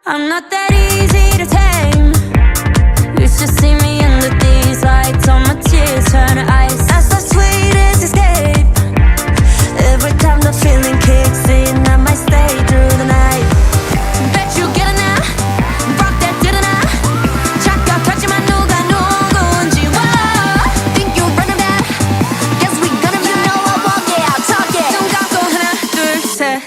I'm not that easy to tame. You should see me under these lights. All my tears turn to ice. That's the sweetest escape. Every time the feeling kicks in, I might stay through the night. Bet you get it now. Rock that didn't I? 착각하지만 누가 누군지. Whoa. Think you're running that? Guess we gonna be. You know I walk it, I'll talk it. 눈 감고 하나 둘 셋.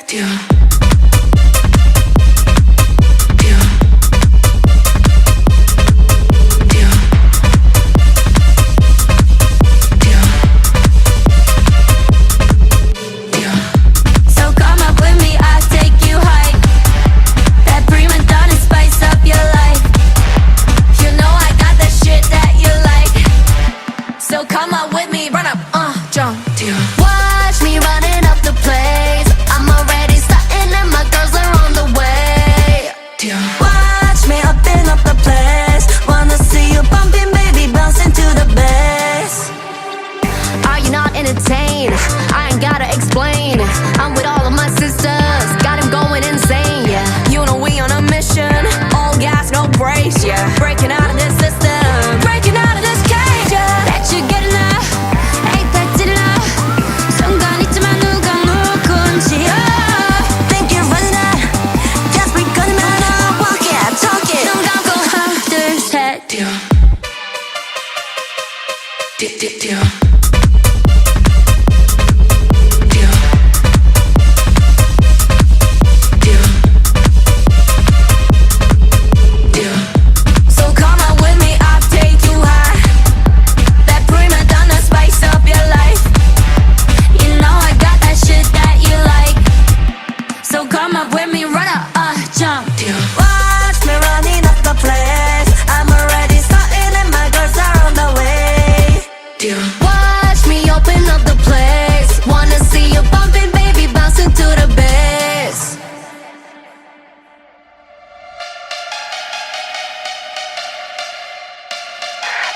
Watch me running up the place. I'm already starting and my girls are on the way. Watch me upping up the place. Wanna see you bumping, baby, bouncing to the bass. Are you not entertained? I ain't gotta explain. I'm with all of my sisters, got him going insane, yeah. You know we on a mission, all gas, no brakes, yeah. Breaking out of this system, breaking out of this cage, yeah. Bet you get enough. Watch me running up the place. I'm already starting and my girls are on the way. Watch me open up the place. Wanna see you bumping, baby, bouncing to the bass.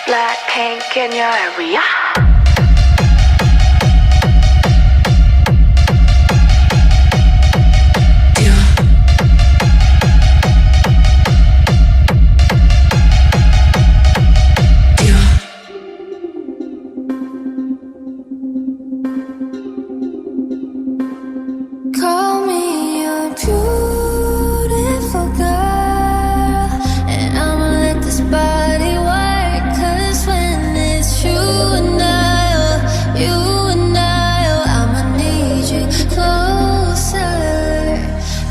Blackpink in your area. Call me a beautiful girl, and I'ma let this body work. 'Cause when it's you and I'ma need you closer.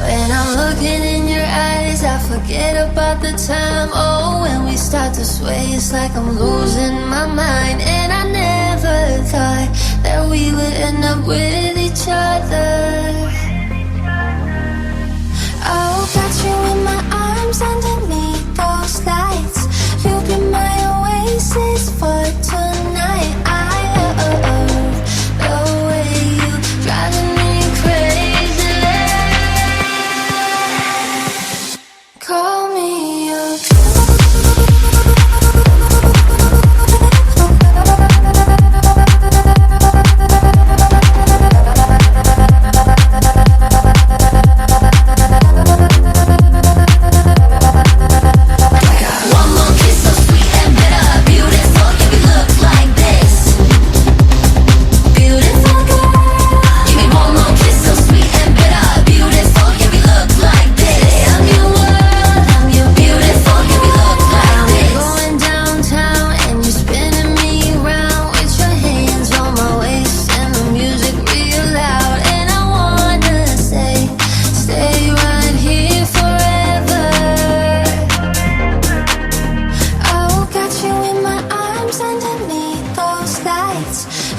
When I'm looking in your eyes, I forget about the time. Oh, when we start to sway, it's like I'm losing my mind. And I never thought that we would end up with each other. Oh, got you in my arms underneath those lights. You'll be my oasis for tonight. I love the way you driving me crazy. Call me up.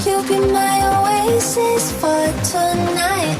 You'll be my oasis for tonight.